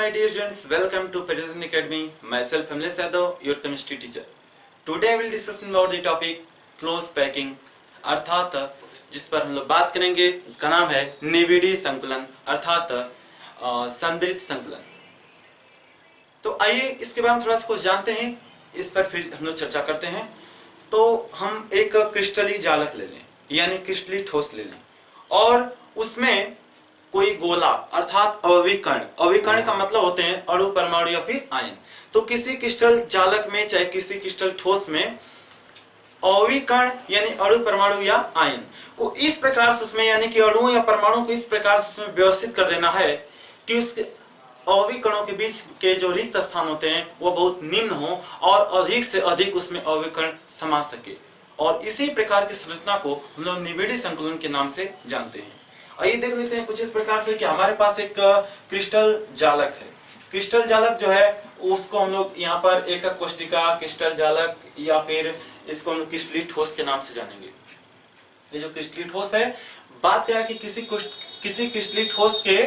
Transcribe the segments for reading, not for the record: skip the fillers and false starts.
my dear students, welcome to Peterson Academy. Myself Amlesh Yadav, your chemistry teacher. Today I will discuss about the topic close packing, अर्थात जिस पर हम लोग बात करेंगे उसका नाम है निविडीय संकुलन अर्थात संदृत संकुलन। तो आइए इसके बारे में थोड़ा सा कुछ जानते हैं, इस पर फिर हम लोग चर्चा करते हैं। तो हम एक क्रिस्टलीय जालक ले लें यानी क्रिस्टलीय ठोस ले लें और उसमें कोई गोला अर्थात अविकर्ण, अविकर्ण का मतलब होते हैं अणु, परमाणु या फिर आयन। तो किसी क्रिस्टल जालक में चाहे किसी क्रिस्टल ठोस में अविकर्ण यानी अणु, परमाणु या आयन को इस प्रकार से उसमें यानी कि अणु या परमाणु को इस प्रकार से उसमें व्यवस्थित कर देना है कि उसके अविकर्णों के बीच के जो रिक्त स्थान होते हैं वो बहुत निम्न हो और अधिक से अधिक उसमें अविकर्ण समा सके। और इसी प्रकार की संरचना को हम लोग निविडीय संकुलन के नाम से जानते हैं। आइए देख लेते हैं कुछ इस प्रकार से कि हमारे पास एक क्रिस्टल जालक है। क्रिस्टल जालक जो है उसको हम लोग यहाँ पर एक कोष्टिका क्रिस्टल जालक या फिर इसको हम क्रिस्टलीय ठोस के नाम से जानेंगे। ये जो क्रिस्टलीय ठोस है, बात करें कि किसी क्रिस्टलीय ठोस के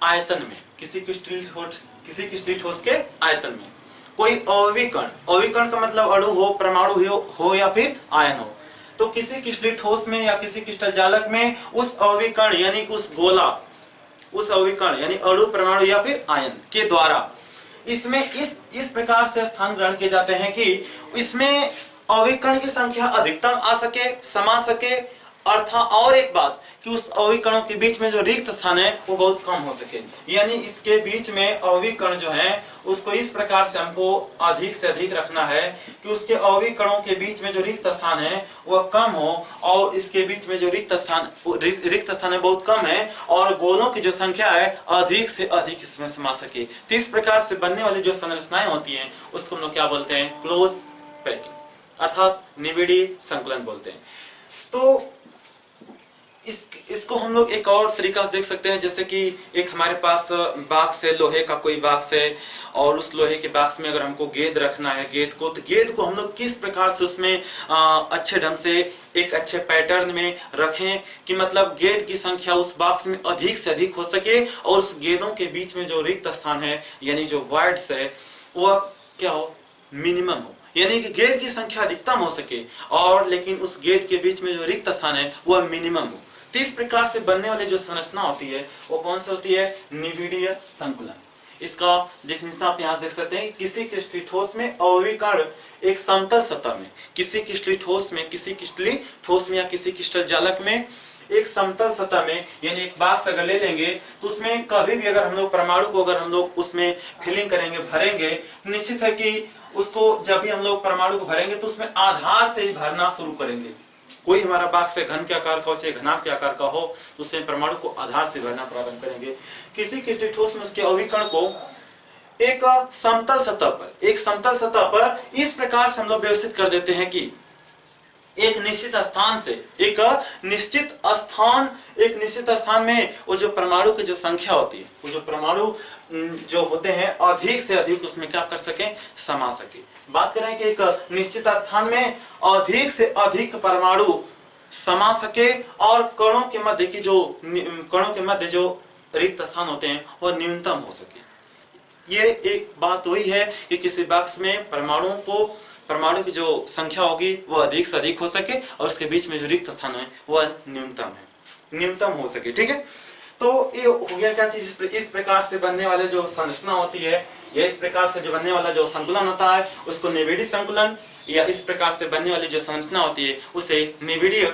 आयतन में, किसी क्रिस्टलीय ठोस के आयतन में कोई अविकर्ण, अविकर्ण का मतलब अणु हो, परमाणु हो या फिर आयन हो, तो किसी क्रिस्टलीय ठोस में या किसी क्रिस्टल जालक में उस अविकर्ण यानी उस गोला, उस अविकर्ण यानी अणु, परमाणु या फिर आयन के द्वारा इसमें इस प्रकार से स्थान ग्रहण किए जाते हैं कि इसमें अविकर्ण की संख्या अधिकतम आ सके, समा सके, अर्थात और एक बात कि उस अविकर्णों के बीच में जो रिक्त स्थान है वो बहुत कम हो सके। यानी इसके बीच में अविकर्ण जो है उसको इस प्रकार से हमको अधिक से अधिक रखना है कि उसके अविकर्णों के बीच में जो रिक्त स्थान है वह कम हो और इसके बीच में जो रिक्त स्थान है बहुत कम है और गोलों की जो संख्या है अधिक से अधिक इसमें समा सके। तो इस प्रकार से बनने वाली जो संरचनाएं होती हैं उसको हम लोग क्या बोलते हैं? क्लोज पैकिंग अर्थात निविडीय संकुलन बोलते हैं। तो इसको हम लोग एक और तरीका से देख सकते हैं, जैसे कि एक हमारे पास बॉक्स है, लोहे का कोई बॉक्स है और उस लोहे के बॉक्स में अगर हमको गेंद रखना है, तो गेंद को हम लोग किस प्रकार से उसमें अच्छे ढंग से एक अच्छे पैटर्न में रखें कि मतलब गेंद की संख्या उस बॉक्स में अधिक से अधिक हो सके और उस गेंदों के बीच में जो रिक्त स्थान है यानी जो वाइड्स है वह क्या हो? मिनिमम हो, यानी कि गेंद की संख्या अधिकतम हो सके और लेकिन उस गेंद के बीच में जो रिक्त स्थान है वह मिनिमम हो। तो इस प्रकार से बनने वाली जो संरचना होती है वो कौन सी होती है? निविडीय संकुलन। इसका डेफिनेशन आप यहाँ देख सकते हैं। किसी क्रिस्टलीय ठोस में अविकर्ण एक समतल सतह में, किसी क्रिस्टलीय ठोस में या किसी क्रिस्टल जालक में एक समतल सतह में यानी एक बॉक्स अगर ले लेंगे तो उसमें कभी भी अगर हम लोग परमाणु को अगर हम लोग उसमें फिलिंग करेंगे, भरेंगे, निश्चित है कि उसको जब भी हम लोग परमाणु को भरेंगे तो उसमें आधार से ही भरना शुरू करेंगे। कोई हमारा बॉक्स है घन के आकार का हो चाहे घनाभ के आकार का हो तो उसमें परमाणु को आधार से भरना प्रारंभ करेंगे। किसी क्रिस्टलीय ठोस में उसके अविकर्ण को एक समतल सतह पर इस प्रकार से हम लोग व्यवस्थित कर देते हैं कि एक निश्चित स्थान में वो जो परमाणु की जो संख्या होती है, वो जो परमाणु जो होते हैं अधिक से अधिक उसमें क्या कर सके? समा सके। बात करें कि एक निश्चित स्थान में अधिक से अधिक परमाणु समा सके और कणों के मध्य जो रिक्त स्थान होते हैं वह न्यूनतम हो सके। ये एक बात वही है कि किसी बॉक्स में परमाणु की जो संख्या होगी वह अधिक से अधिक हो सके और उसके बीच में जो रिक्त स्थान है वह न्यूनतम हो सके। ठीक है, तो ये हो गया क्या चीज? इस प्रकार से बनने वाले जो संरचना होती है या इस प्रकार से जो बनने वाला जो संकुलन होता है उसको निविडीय संकुलन, या इस प्रकार से बनने वाली जो संरचना होती है उसे निविडीय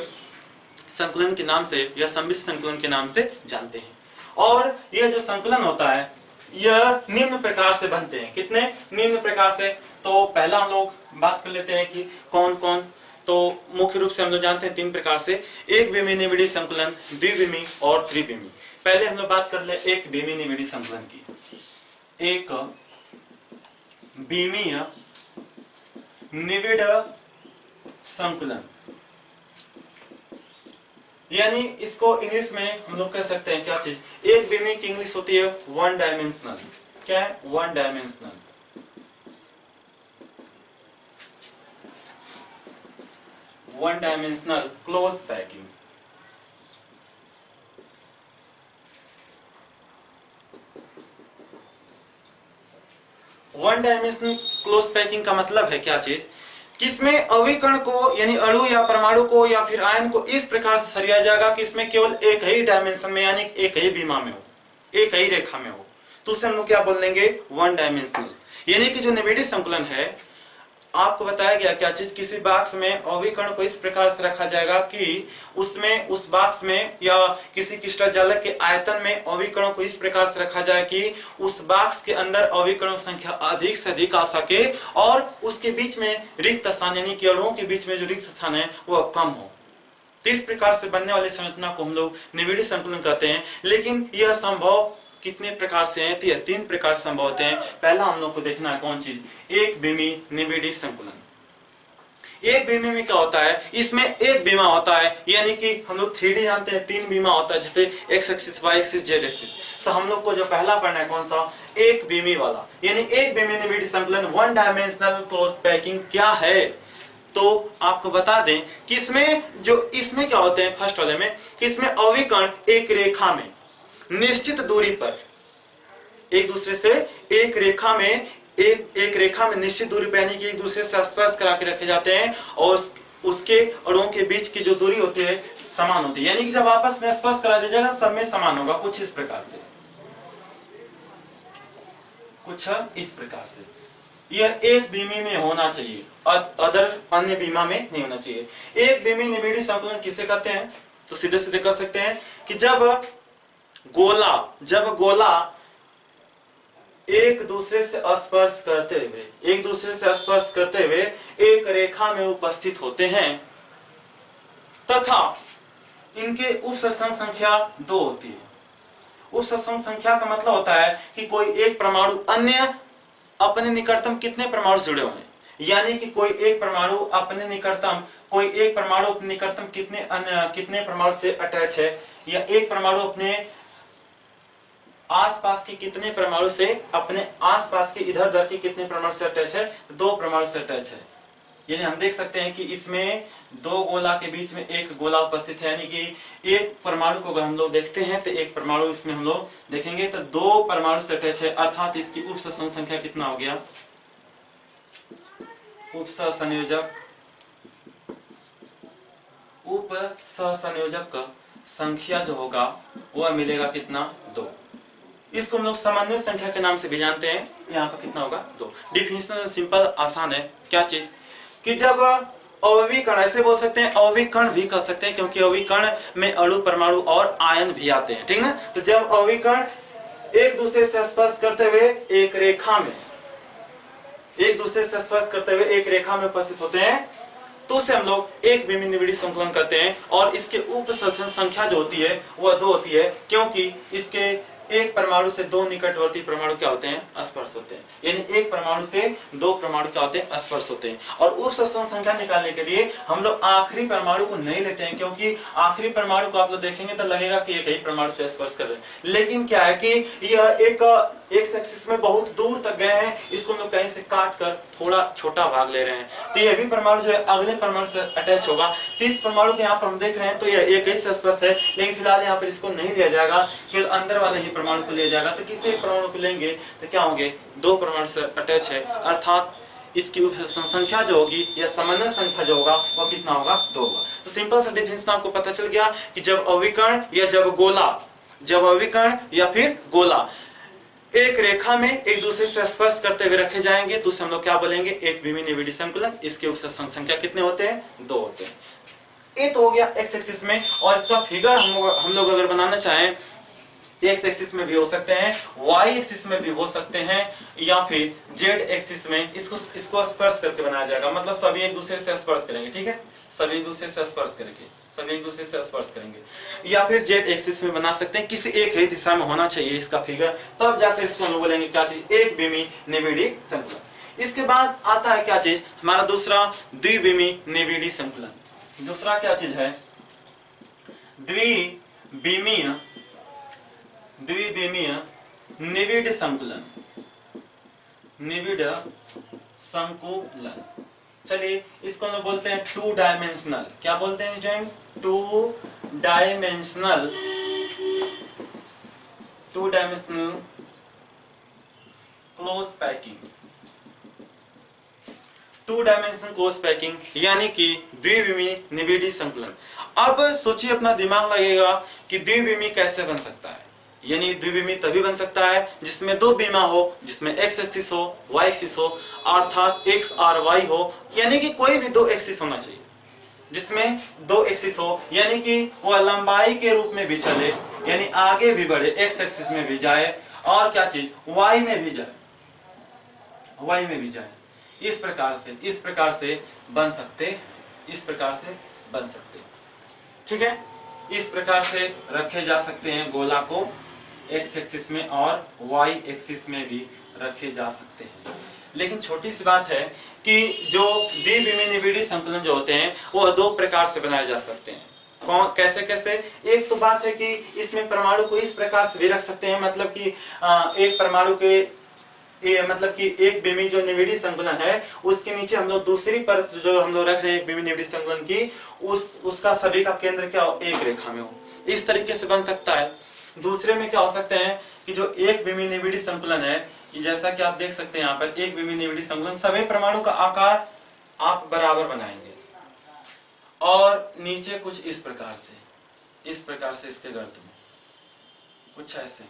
संकुलन के नाम से या सममित संकुलन के नाम से जानते हैं। और यह जो संकुलन होता है यह निम्न प्रकार से बनते हैं। कितने निम्न प्रकार से? तो पहला हम लोग बात कर लेते हैं कि कौन कौन। तो मुख्य रूप से हम लोग जानते हैं 3 प्रकार से: एक विमीय निविडीय संकुलन, द्विविमीय और त्रिविमीय। पहले हम लोग बात कर ले एक विमीय निविडीय संकुलन की। एक विमीय निविड संकुलन यानी इसको इंग्लिश में हम लोग कह सकते हैं क्या चीज? एक विमीय की इंग्लिश होती है वन डायमेंशनल। क्या है? One dimensional. One dimensional close packing. One dimensional close packing का मतलब है क्या चीज, किसमें अविकर्ण को यानी अणु या परमाणु को या फिर आयन को इस प्रकार से सरिया जाएगा कि इसमें केवल एक ही डायमेंशन में यानी एक ही विमा में हो, एक ही रेखा में हो, तो उसे हम लोग क्या बोल देंगे, वन डायमेंशनल। यानी कि जो निविड़ संकुलन है, आपको बताया गया क्या चीज, किसी बॉक्स में अविकर्ण को इस प्रकार से रखा जाएगा कि उसमें उस बॉक्स में या किसी क्रिस्टल जालक के आयतन में अविकरणों को इस प्रकार से रखा जाए कि उस बॉक्स के अंदर अविकरणों की संख्या अधिक से अधिक आ सके और उसके बीच में रिक्त स्थान यानी कि अणुओं के बीच में जो रिक्त स्थान है वो कम हो। तो इस प्रकार से बनने वाली संरचना को हम लोग निविड़ संकुलन कहते हैं। लेकिन यह संभव कितने प्रकार से हैं, तो यह 3 प्रकार से संभव होते हैं। पहला हम लोग को देखना है कौन चीज, एक बीमी निविड़ संकुलन। एक बीमी में क्या होता है, इसमें एक बीमा होता है, यानी कि हम लोग 3D जानते हैं 3 बीमा होता है, जैसे X axis, Y axis, Z axis. तो हम लोग को जो पहला पढ़ना है कौन सा, एक बीमी वाला, यानी एक बीमी निविड़ संकुलन वन डायमेंशनल क्लोज पैकिंग क्या है। तो आपको बता दें कि इसमें क्या होते हैं, फर्स्ट वाले में इसमें अविकर्ण एक रेखा में निश्चित दूरी पर एक दूसरे से एक रेखा में निश्चित दूरी पर यानी कि एक दूसरे से स्पर्श करा के रखे जाते हैं और उसके अणुओं के बीच की जो दूरी होती है समान होती है, यानी कि जब आपस में स्पर्श करा दिया जाएगा सब में समान होगा, कुछ इस प्रकार से यह एक बीमी में होना चाहिए, अदर अन्य बीमा में नहीं होना चाहिए। एक बीमी निविड़ संकुलन किसे कहते हैं, तो सीधे सीधे कर सकते हैं कि जब गोला एक दूसरे से स्पर्श करते हुए एक रेखा में उपस्थित होते हैं तथा इनके उपसंग संख्या 2 होती है। उपसंग संख्या का मतलब होता है कि कोई एक परमाणु अन्य अपने निकटतम कितने परमाणु जुड़े हुए हैं, यानी कि कोई एक परमाणु अपने निकटतम कितने परमाणु से अटैच है, या एक परमाणु अपने आसपास के कितने परमाणु से अपने आसपास के इधर उधर के कितने परमाणु से अटैच है, 2 परमाणु से अटैच है। यानी हम देख सकते हैं कि इसमें 2 गोला के बीच में एक गोला उपस्थित है, यानी कि एक परमाणु को अगर हम लोग देखते हैं तो एक परमाणु इसमें हम लोग देखेंगे तो 2 परमाणु से अटैच है, अर्थात इसकी उपसंग संख्या कितना हो गया, उपसंयोजक का संख्या जो होगा वह मिलेगा कितना, 2। इसको हम लोग सामान्य संख्या के नाम से भी जानते हैं, यहाँ पर कितना होगा, 2। डिफिनेशन सिंपल आसान है, क्या चीज कि जब अविकर्ण, ऐसे बोल सकते हैं अविकर्ण भी कर सकते हैं क्योंकि अविकर्ण में अणु परमाणु और आयन भी आते हैं, ठीक ना। तो जब अविकर्ण एक दूसरे से स्पर्श करते हुए एक रेखा में उपस्थित होते हैं तो उसे हम लोग एक बीमी निविड़ संकुलन करते हैं और इसके उपसंग संख्या जो होती है वह 2 होती है, क्योंकि इसके एक परमाणु से 2 निकटवर्ती परमाणु क्या होते हैं, स्पर्श होते हैं, यानी एक परमाणु से 2 परमाणु क्या होते हैं, स्पर्श होते हैं। और उपसंग संख्या निकालने के लिए हम लोग आखिरी परमाणु को नहीं लेते हैं, क्योंकि आखिरी परमाणु को आप लोग देखेंगे तो लगेगा कि एक ही परमाणु से स्पर्श कर रहे हैं, लेकिन क्या है कि यह एक एक्सिस में बहुत दूर तक गए हैं, इसको हम लोग कहीं से काट कर थोड़ा छोटा भाग ले रहे हैं, तो यह भी परमाणु जो है अगले परमाणु से अटैच होगा। 30 परमाणु को यहाँ पर हम देख रहे हैं तो यह एक ही से स्पर्श है, लेकिन फिलहाल यहाँ पर इसको नहीं लिया जाएगा, केवल अंदर वाले ही परमाणु को लिया जाएगा। तो किसी एक परमाणु को लेंगे तो क्या होंगे, 2 परमाणु से अटैच है, अर्थात इसकी उपसंग संख्या जो होगी या सामान्य संख्या जो होगा वो कितना होगा, 2 होगा। तो सिंपल सा डिफिनेशन आपको पता चल गया कि जब अविकर्ण या फिर गोला एक रेखा में एक दूसरे से स्पर्श करते हुए रखे जाएंगे तो उसे हम लोग क्या बोलेंगे, एक बीमी निविड़ संकुलन। इसके उपसंग संख्या कितने होते हैं, 2 होते हैं। ये तो हो गया एक्स एक्सिस में, और इसका फिगर हम लोग अगर बनाना चाहें एक्स एक्सिस में भी हो सकते हैं, वाई एक्सिस में भी हो सकते हैं, या फिर जेड एक्सिस में इसको स्पर्श करके बनाया जाएगा, मतलब सभी एक दूसरे से स्पर्श करेंगे, ठीक है, सभी एक दूसरे से स्पर्श करेंगे, या फिर जेड एक्सिस में बना सकते हैं, किसी एक ही दिशा में होना चाहिए इसका फिगर, तब जाकर इसको हम लोग बोलेंगे क्या चीज, एक बीमी निविड़ संकुलन। इसके बाद आता है क्या चीज, हमारा दूसरा द्विबीमी निविड़ संकुलन। दूसरा क्या चीज है, द्विबीमीय निविड़ संकुलन। चलिए इसको हम बोलते हैं 2 डायमेंशनल, क्या बोलते हैं students, 2 dimensional close packing. Two dimensional close packing यानी कि द्विविमीय निविड़ी संकुलन। अब सोचिए, अपना दिमाग लगेगा कि द्विविमीय कैसे बन सकता है। यानी द्विविमीय तभी बन सकता है जिसमें दो बीमा हो, जिसमें x एक्सिस हो, y एक्सिस हो, अर्थात x और y हो, यानी कि कोई भी दो एक्सिस होना चाहिए जिसमें दो एक्सिस हो, यानी कि वह लंबाई के रूप में भी चले, यानी आगे भी बढ़े, x एक्सिस में भी जाए और क्या चीज y में भी जाए, y में भी जाए। इस प्रकार से बन सकते, इस प्रकार से बन सकते, ठीक है। इस प्रकार से रखे जा सकते हैं गोला को, x एक्सिस में और y एक्सिस में भी रखे जा सकते हैं। लेकिन छोटी सी बात है कि जो द्विविमीय निविड़ी संकुलन जो होते हैं वो दो प्रकार से बनाए जा सकते हैं। कौन, कैसे कैसे? एक तो बात है कि इसमें परमाणु को इस प्रकार से भी रख सकते हैं, मतलब कि एक परमाणु के मतलब कि एक विमीय जो निविड़ी संकुलन है उसके नीचे हम लोग दूसरी परत जो हम लोग रख रहे हैं एक विमीय निविड़ी संकुलन की, उसका सभी का केंद्र क्या हो, एक रेखा में हो। इस तरीके से बन सकता है। दूसरे में क्या हो सकते हैं कि जो एक विमीय निविड़ी संकुलन है, जैसा कि आप देख सकते हैं यहाँ पर एक विमीय निविड़ी संकुलन, सभी परमाणु का आकार आप बराबर बनाएंगे और नीचे कुछ इस प्रकार से इसके गर्त में कुछ ऐसे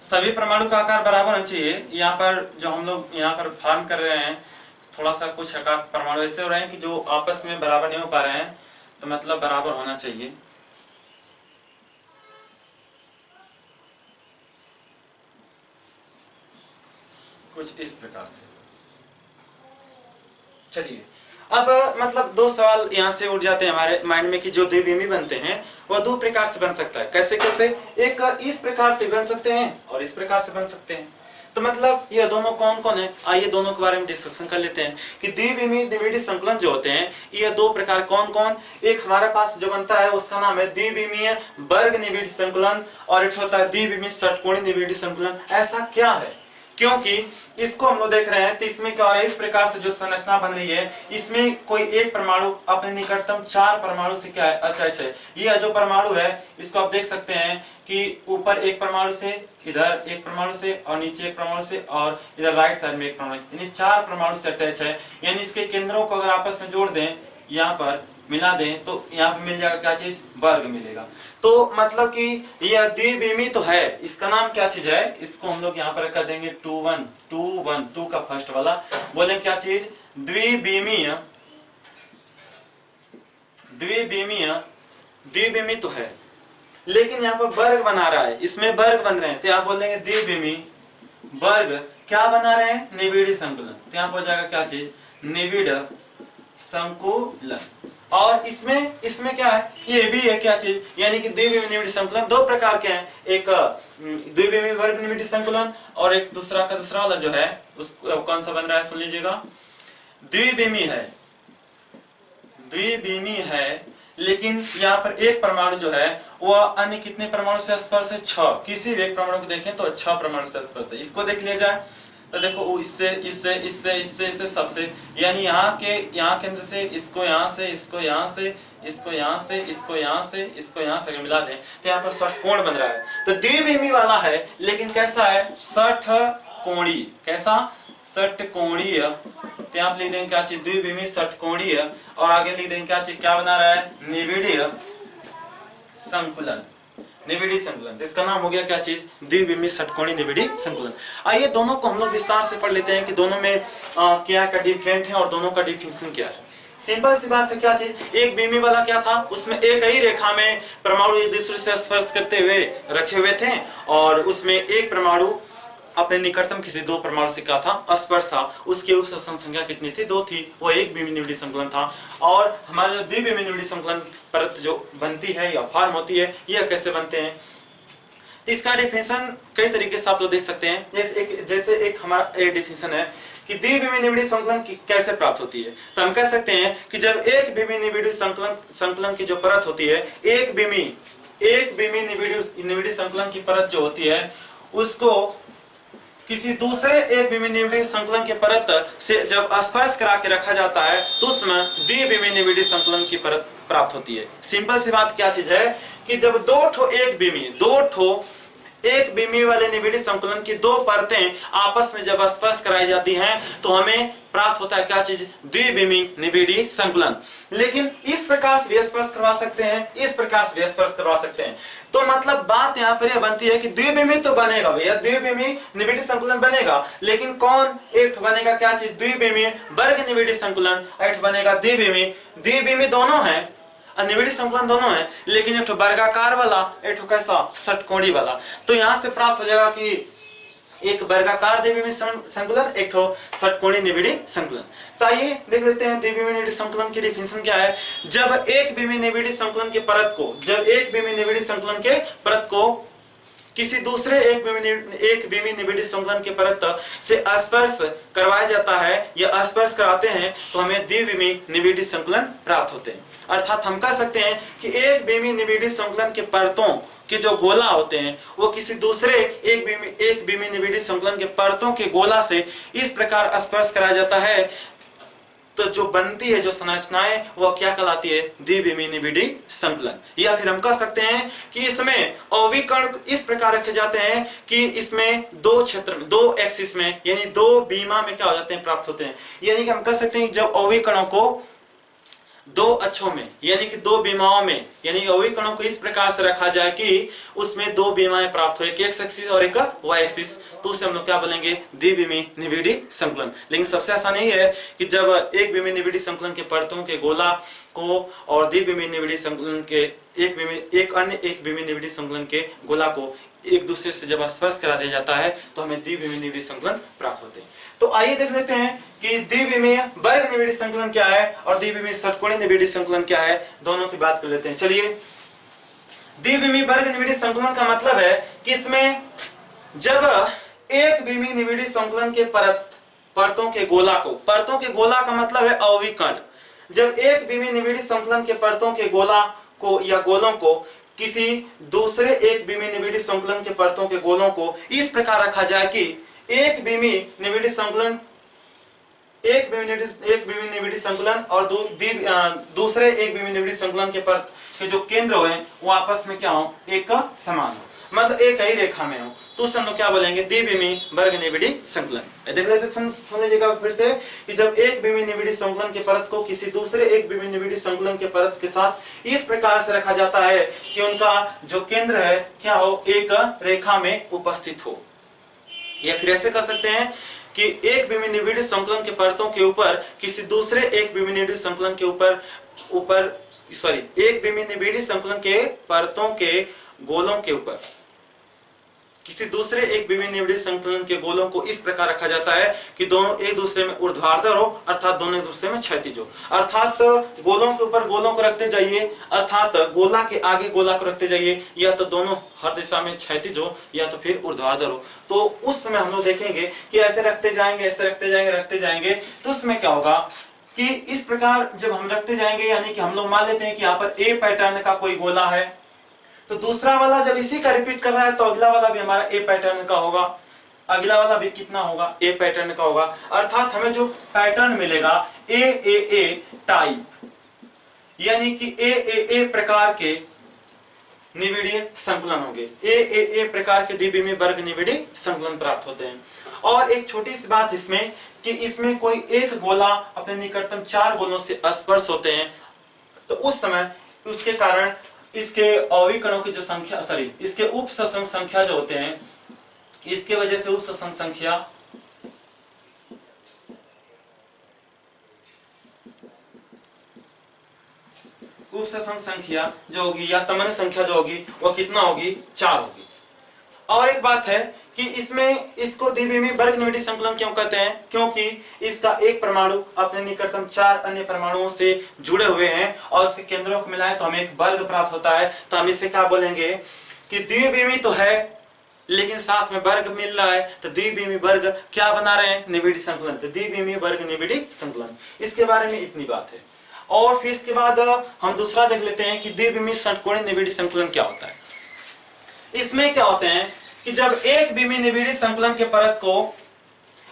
सभी परमाणु का आकार बराबर होना चाहिए। यहाँ पर जो हम लोग यहाँ पर फॉर्म कर रहे हैं, थोड़ा सा कुछ परमाणु ऐसे हो रहे हैं कि जो आपस में बराबर नहीं हो पा रहे हैं, तो मतलब बराबर होना चाहिए। कुछ इस प्रकार से। चलिए, अब मतलब दो सवाल यहाँ से उठ जाते हैं हमारे माइंड में कि जो द्विविमीय बनते हैं वह दो प्रकार से बन सकता है। कैसे कैसे? एक इस प्रकार से बन सकते हैं और इस प्रकार से बन सकते हैं। तो मतलब ये दोनों कौन कौन है, आइए दोनों के बारे में डिस्कशन कर लेते हैं कि द्विविमीय निविड़ी संकुलन जो होते हैं ये दो प्रकार कौन कौन। एक हमारे पास जो बनता है उसका नाम है द्विविमीय वर्ग निविड़ी संकुलन और एक होता है द्विविमीय षटकोणीय निविड़ी संकुलन। ऐसा क्या है? क्योंकि इसको हम लोग देख रहे हैं तो इसमें क्या हो रहा है, इस प्रकार से जो संरचना बन रही है इसमें कोई एक परमाणु अपने निकटतम चार परमाणु से क्या है, अटैच है। यह जो परमाणु है इसको आप देख सकते हैं कि ऊपर एक परमाणु से, इधर एक परमाणु से और नीचे एक परमाणु से और इधर राइट साइड में एक परमाणु, यानी चार परमाणु से अटैच है। यानी इसके केंद्रों को अगर आपस में जोड़ दें, यहाँ पर मिला दें, तो यहाँ पे मिल जाएगा क्या चीज, वर्ग मिलेगा। तो मतलब कि यह द्विविमीय तो है, इसका नाम क्या चीज है, इसको हम लोग यहाँ पर कर देंगे 2 1 2 1 2 का फर्स्ट वाला, बोले क्या चीज, द्विविमीय। द्विविमीय तो है लेकिन यहाँ पर वर्ग बना रहा है, इसमें वर्ग बन रहे हैं, तो यहाँ बोल देंगे द्विविमीय वर्ग क्या बना रहे हैं, निविड़ी संकुलन। तो यहाँ हो जाएगा क्या चीज, निविड़ संकुलन। और इसमें क्या है, ये भी है क्या चीज, यानी कि द्विविमीय निविड़ी संकुलन दो प्रकार के हैं, एक द्विविमीय वर्ग निविड़ी संकुलन और एक दूसरा वाला जो है उस कौन सा बन रहा है सुन लीजिएगा, द्विविमीय है लेकिन यहाँ पर एक परमाणु जो है वह अन्य कितने परमाणु से स्पर्श है, 6। किसी भी एक परमाणु को देखें तो 6 परमाणु से स्पर्श है। इसको देख लिया जाए तो देखो वो इससे सबसे, यानी यहाँ केंद्र से इसको यहाँ से, इसको यहाँ से, इसको यहाँ से, इसको यहाँ से, इसको यहाँ से अगर मिला दें तो यहाँ पर षटकोण बन रहा है। तो द्विविमीय वाला है लेकिन कैसा है, षटकोणीय। कैसा, षटकोणीय। तो यहाँ लिख देंगे क्या चीज, द्विविमीय षटकोणीय, और आगे लिख देंगे क्या चीज, क्या बना रहा है, निविड़ीय संकुलन। निविड़ी संकुलन, तो इसका नाम हो गया क्या चीज, द्विविमीय षटकोणीय निविड़ी संकुलन। आइए दोनों को हम लोग विस्तार से पढ़ लेते हैं कि दोनों में क्या डिफरेंट है और दोनों का डिफिनेशन क्या है। सिंपल सी बात है, क्या चीज, एक विमीय वाला क्या था, उसमें एक ही रेखा में परमाणु एक दूसरे से स्पर्श करते हुए रखे हुए थे और उसमें एक परमाणु अपने निकटतम किसी दो परमाणु से क्या था, स्पर्श था। उसकी उपसरण संख्या कितनी थी, 2 थी। वो एक विमीय निविड़ी संकुलन था। और हमारे जो द्विविमीय निविड़ी संकुलन परत जो बनती है या फॉर्म होती है, यह कैसे बनते हैं, तो इसका डिफिनेशन कई तरीके से आप लोग देख सकते हैं। जैसे एक हमारा डिफिनेशन है कि द्विविमीय निविड़ी संकुलन कैसे प्राप्त होती है, तो हम कह सकते हैं कि जब एक विमीय निविड़ी संकुलन की जो परत होती है, एक विमीय निविड़ी संकुलन की परत जो होती है उसको किसी दूसरे एक विमीय निविड़ी संकुलन के परत से जब स्पर्श करा के रखा जाता है तो उसमें द्विविमीय निविड़ी संकुलन की परत प्राप्त होती है। सिंपल सी बात क्या चीज है कि जब दो ठो एक बीमी वाले निविड़ी संकुलन की दो परतें आपस में जब स्पर्श कराई जाती हैं तो हमें प्राप्त होता है क्या चीज? द्विबीमी निविड़ी संकुलन। लेकिन इस प्रकार से भी स्पर्श करवा सकते हैं, इस प्रकार से भी स्पर्श करवा सकते हैं। तो मतलब बात यहाँ पर यह बनती है कि द्विबीमी तो बनेगा भैया, द्विबीमी निविड़ी संकुलन बनेगा, लेकिन कौन एक बनेगा क्या चीज? द्विबीमी वर्ग निविड़ी संकुलन। एक बनेगा द्विबीमी, द्विबीमी दोनों है, निविड़ी संकुलन दोनों है, लेकिन एक वर्गाकार वाला, एक कैसा? षटकोणी वाला। तो यहां से प्राप्त हो जाएगा कि एक वर्गाकार द्विबीमी संकुलन, एक षटकोणी निविड़ी संकुलन। तो आइए देख लेते हैं द्विबीमी निविड़ी संकुलन की डेफिनेशन क्या है। जब एक बीमी निविड़ी संकुलन के परत को, जब एक बीमी निविड़ी संकुलन के परत को किसी दूसरे एक बीमी निविड़ी संकुलन के परत से स्पर्श करवाया जाता है या स्पर्श कराते हैं तो हमें द्विबीमी निविड़ी संकुलन प्राप्त होते हैं। अर्थात हम कह सकते हैं कि एक बीमी निविड़ी संकुलन के परतों के जो गोला होते हैं वो किसी दूसरे एक बीमी निविड़ी संकुलन के परतों के गोला से इस प्रकार स्पर्श कराया जाता है तो जो बनती है जो संरचनाएं वो क्या कहलाती है? द्विबीमी निविड़ी संकुलन। या फिर हम कह सकते हैं कि इसमें अविकर्ण इस प्रकार रखे जाते हैं कि इसमें दो क्षेत्र में, दो एक्सिस में, यानी दो बीमा में क्या हो जाते हैं? प्राप्त होते हैं। यानी कि हम कह सकते हैं कि जब अविकर्णों को दो अक्षों में यानी कि दो बीमाओं में, यानी अविकर्णों को इस प्रकार से रखा जाए कि उसमें दो बीमाएं प्राप्त हो, एक एक्स एक्सिस और एक वाई एक्सिस, तो उसे हम लोग क्या बोलेंगे? द्विबीमी निविड़ी संकुलन। लेकिन सबसे आसान यही है कि जब एक बीमी निविड़ी संकुलन के परतों के गोला को और द्विबीमी निविड़ी संकुलन के एक अन्य एक बीमी निविड़ी संकुलन के गोला को एक दूसरे से जब स्पर्श करा दिया जाता है तो हमें द्विबीमी निविड़ी संकुलन प्राप्त होते हैं। तो आइए देख लेते हैं कि द्विबीमी वर्ग निविड़ी संकुलन क्या है और द्विबीमी षटकोणी निविड़ी संकुलन क्या है, दोनों की बात कर लेते हैं। चलिए, द्विबीमी वर्ग निविड़ी संकुलन का मतलब है कि इसमें जब एक बीमी निविड़ी संकुलन के परतों के गोला को, परतों के गोला का मतलब है अविकर्ण, जब एक बीमी निविड़ी संकुलन के परतों के गोला को या गोलों को किसी दूसरे एक बीमी निविड़ी संकुलन के परतों के गोलों को इस प्रकार रखा जाए कि एक बीमी निविड़ी संकुलन और दूसरे एक बीमी निविड़ी संकुलन के परत के जो केंद्र हो वो आपस में क्या हो? एक समान हो, मतलब एक ही रेखा में हो, तो उसे हम लोग क्या बोलेंगे? द्विबीमी वर्ग निविड़ी संकुलन। देख लेते सुन लीजिएगा फिर से कि जब एक बीमी निविड़ी संकुलन के परत को किसी दूसरे एक बीमी निविड़ी संकुलन के परत के साथ इस प्रकार से रखा जाता है कि उनका जो केंद्र है क्या हो? एक रेखा में उपस्थित हो। या फिर ऐसे कह सकते हैं कि एक बीमी निविड़ी संकुलन के परतों के ऊपर किसी दूसरे एक बीमी निविड़ी संकुलन के एक बीमी निविड़ी संकुलन के परतों के गोलों के ऊपर किसी दूसरे एक बीमी निविड़ी संकुलन के गोलों को इस प्रकार रखा जाता है कि दोनों एक दूसरे में ऊर्ध्वाधर हो, अर्थात दोनों एक दूसरे में क्षैतिज हो। अर्थात गोलों के ऊपर गोलों को रखते जाइए, अर्थात गोला के आगे गोला को रखते जाइए, या तो दोनों हर दिशा में क्षैतिज हो या तो फिर ऊर्ध्वाधर हो। तो उस समय हम लोग देखेंगे कि ऐसे रखते जाएंगे, ऐसे रखते जाएंगे, तो उसमें क्या होगा कि इस प्रकार जब हम रखते जाएंगे, यानी कि हम लोग मान लेते हैं कि यहाँ पर ए पैटर्न का कोई गोला है, तो दूसरा वाला जब इसी का रिपीट कर रहा है तो अगला वाला भी हमारा ए पैटर्न का होगा, अगला वाला भी कितना होगा? ए पैटर्न का होगा। अर्थात हमें जो पैटर्न मिलेगा ए टाइप, यानी कि ए प्रकार के निविड़ीय संकुलन होंगे, ए प्रकार के द्विबीमी वर्ग निविड़ी संकुलन प्राप्त होते हैं। और एक छोटी सी बात इसमें कि इसमें कोई एक गोला अपने निकटतम 4 गोलों से स्पर्श होते हैं, तो उस समय उसके कारण इसके अविकर्णों की जो संख्या इसके उप सत्संग संख्या जो होते हैं, इसके वजह से उप सत्संग संख्या जो होगी या सामान्य संख्या जो होगी वो कितना होगी? 4 होगी। और एक बात है कि इसमें इसको द्विबीमी वर्ग निविड़ी संकुलन क्यों कहते हैं? क्योंकि इसका एक परमाणु अपने निकटतम 4 अन्य परमाणुओं से जुड़े हुए हैं और उसके केंद्रों को मिलाएं तो हमें एक वर्ग प्राप्त होता है। तो हम इसे क्या बोलेंगे कि द्विबीमी तो है लेकिन साथ में वर्ग मिल रहा है, तो द्विबीमी वर्ग क्या बना रहे हैं? निविड़ी संकुलन। तो द्विबीमी वर्ग निविड़ी संकुलन, इसके बारे में इतनी बात है। और फिर इसके बाद हम दूसरा देख लेते हैं कि द्विबीमी षटकोणी निविड़ी संकुलन क्या होता है। इसमें क्या होते हैं कि जब एक बीमी निविड़ी संकुलन के परत को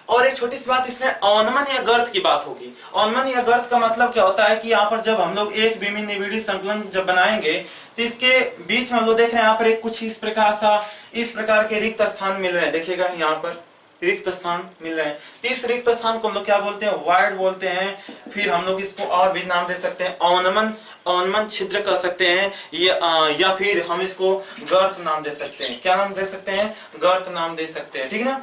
और एक छोटी सी बात, इसमें अवनमन या गर्त की बात होगी। अवनमन या गर्त का मतलब क्या होता है कि यहाँ पर जब हम लोग एक विमीन निविड़ी संकुलन जब बनाएंगे तो इसके बीच में हम लोग देख रहे हैं यहाँ पर एक कुछ इस प्रकार के रिक्त स्थान मिल रहे हैं। देखिएगा यहाँ पर रिक्त स्थान मिल रहे हैं। तो इस रिक्त स्थान को हम लोग क्या बोलते हैं, वाइड बोलते हैं। फिर हम लोग इसको और भी नाम दे सकते हैं, अवनमन छिद्र कह सकते हैं, या फिर हम इसको गर्त नाम दे सकते हैं। क्या नाम दे सकते हैं, गर्त नाम दे सकते हैं, ठीक है ना।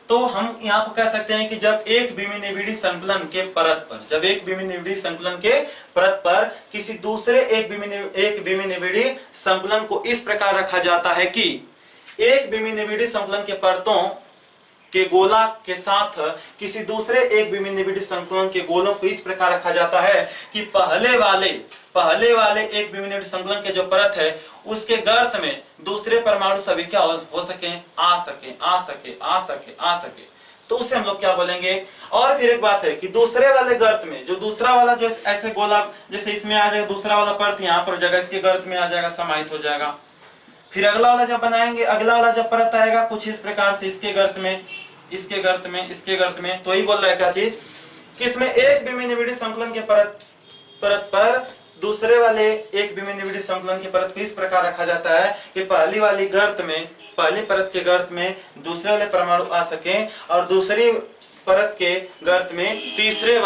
तो हम यहाँ पर कह सकते हैं कि जब एक विमीनिविडी संकुलन के परत पर, जब एक विमीनिविडी संकुलन के परत पर किसी दूसरे एक विमीनिविडी संकुलन को इस प्रकार रखा जाता है कि एक विमीनिविडी संकुलन के परतों के गोला के साथ किसी दूसरे एक विमीनिविडी संकुलन के गोलों को इस प्रकार रखा जाता है कि पहले वाले एक विमीनिविडी संकुलन के जो परत है उसके गर्त में दूसरे परमाणु सभी क्या हो सके, आ सके। तो उसे हम लोग क्या बोलेंगे। और फिर एक बात है कि दूसरे वाले गर्त में जो दूसरा वाला जो ऐसे गोला, जैसे इसमें आ जाएगा दूसरा वाला परत यहाँ पर जगह इसके गर्त में आ जाएगा, समाहित हो जाएगा। फिर अगला वाला जब बनाएंगे, अगला वाला जब परत आएगा कुछ इस प्रकार से इसके गर्त में, तो ही बोल रहा है क्या चीज कि इसमें एक विमीनिविडी संकुलन के परत पर दूसरे वाले एक विमीनिविडी संकुलन की परत को इस प्रकार रखा जाता है कि पहली परत के गर्त में दूसरे वाले परमाणु आ सके और दूसरी परत के गर्त में तीसरे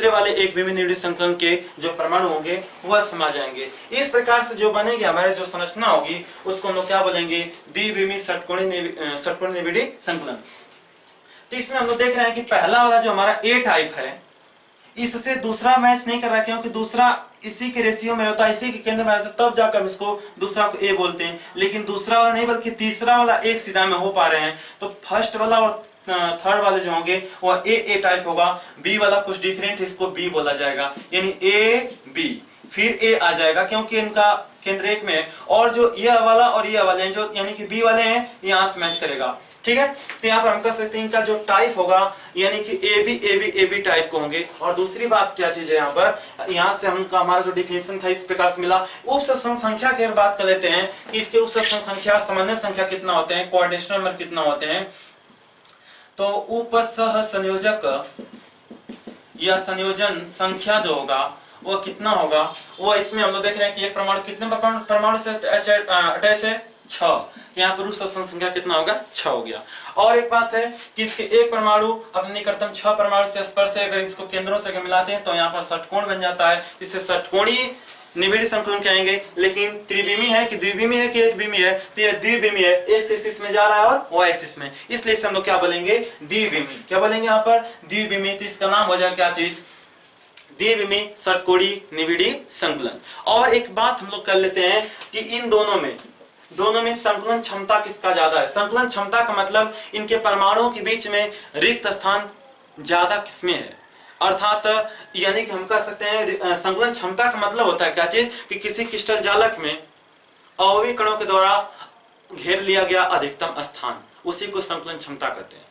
वाले एक विमीनिविडी संकुलन के जो परमाणु होंगे वह समा जाएंगे। इस प्रकार से जो बनेगी हमारे जो संरचना होगी उसको हम लोग क्या बोलेंगे, द्विविमीय षटकोणीय निविड़ी संकुलन। तो इसमें हम लोग देख रहे हैं कि पहला वाला जो हमारा ए टाइप है इससे दूसरा मैच नहीं कर रहा है, क्योंकि दूसरा इसी के रेशियो में रहता है, इसी के केंद्र में रहता है, तब जाकर हम इसको दूसरा को ए बोलते हैं। लेकिन दूसरा वाला नहीं बल्कि तीसरा वाला एक सीधा में हो पा रहे हैं, तो फर्स्ट वाला और थर्ड वाले जो होंगे वह ए टाइप होगा। बी वाला कुछ डिफरेंट, इसको बी बोला जाएगा, यानी ए बी फिर ए आ जाएगा क्योंकि इनका केंद्र एक में है। और जो ये वाला और ये वाले हैं जो यानी कि बी वाले हैं यहाँ से मैच करेगा, ठीक है। तो यहाँ पर हम कह सकते हैं इनका जो टाइप होगा यानी कि ए बी टाइप को होंगे। और दूसरी बात क्या चीज है यहाँ पर, यहाँ से हमका हमारा जो डिफिनेशन था इस प्रकार से मिला। उपसंख्या संख्या की बात कर लेते हैं कि इसके उपसंख्या संख्या सामान्य संख्या कितना होते हैं, कोऑर्डिनेशन नंबर कितना होते हैं। तो उपसह संयोजक या संयोजन संख्या जो होगा वो कितना होगा, वो इसमें हम लोग देख रहे हैं कि एक परमाणु कितने परमाणु से अटैच है, 6। यहाँ पर उपसह संख्या कितना होगा, 6 हो गया। और एक बात है कि इसके एक परमाणु अपने निकटतम 6 परमाणु से स्पर्श है, अगर इसको केंद्रों से अगर मिलाते हैं तो यहाँ पर षटकोण बन जाता है, जिससे षटकोणीय निविड़ी संकुलन कहेंगे। लेकिन त्रिविमी है कि द्विविमी है कि एक विमी है, तो ये द्विविमी है, एक्स एक्सिस में जा रहा है और वाई एक्सिस में, इसलिए इसे हम लोग क्या बोलेंगे, द्विविमी। क्या बोलेंगे यहाँ पर, द्विविमी। तो इसका नाम हो जाएगा क्या चीज, द्विविमी षटकोणीय निविड़ी संकुलन। और एक बात हम लोग कर लेते हैं कि इन दोनों में संकुलन क्षमता किसका ज्यादा है। संकुलन क्षमता का मतलब इनके परमाणुओं के बीच में रिक्त स्थान ज्यादा किसमें है, अर्थात यानी कि हम कह सकते हैं संकुलन क्षमता का मतलब होता है क्या चीज कि किसी क्रिस्टल जालक में अवयवी कणों के द्वारा घेर लिया गया अधिकतम स्थान, उसी को संकुलन क्षमता कहते हैं।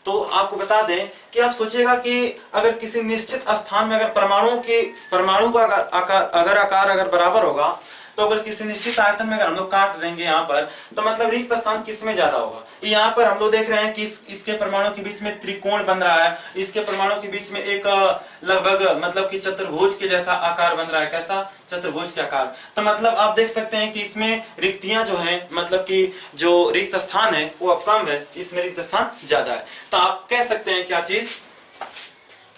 तो आपको बता दें कि आप सोचिएगा कि अगर किसी निश्चित स्थान में अगर परमाणु का अगर आकार बराबर होगा, तो अगर किसी निश्चित आयतन में अगर हम लोग काट देंगे यहाँ पर, तो मतलब रिक्त स्थान किसमें ज्यादा होगा। यहाँ पर हम लोग देख रहे हैं कि इसके परमाणु के बीच में त्रिकोण बन रहा है, इसके परमाणु के बीच में एक लगभग मतलब कि चतुर्भुज के जैसा आकार बन रहा है। कैसा, चतुर्भुज के आकार। तो मतलब आप देख सकते हैं कि इसमें रिक्तियां जो है, मतलब कि जो रिक्त स्थान है वो अब कम है, इसमें रिक्त स्थान ज्यादा है। तो आप कह सकते हैं क्या चीज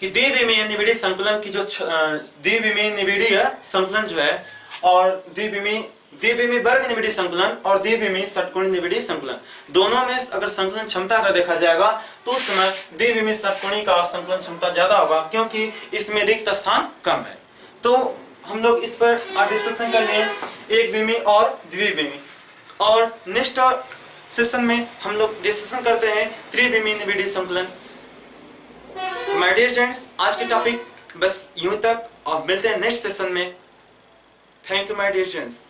कि द्विविमीय निविड़ी संकुलन की जो द्विविमीय निविड़ी संकुलन जो है और द्विविमीय वर्ग निविड़ी संकुलन और द्विविमीय षटकोणीय निविड़ी संकुलन, दोनों में अगर संकुलन क्षमता का देखा जाएगा तो उस समय द्विविमीय षटकोणीय का संकुलन क्षमता ज्यादा होगा, क्योंकि इसमें रिक्त स्थान कम है। तो हम लोग इस पर डिस्कशन कर लिए एक विमीय और द्विविमीय। और नेक्स्ट सेशन में हम लोग डिस्कशन करते हैं त्रिविमीय निविड़ी संकुलन। माय डियर फ्रेंड्स, आज के टॉपिक बस यूं तक, और मिलते हैं नेक्स्ट सेशन में। Thank you, my dear friends.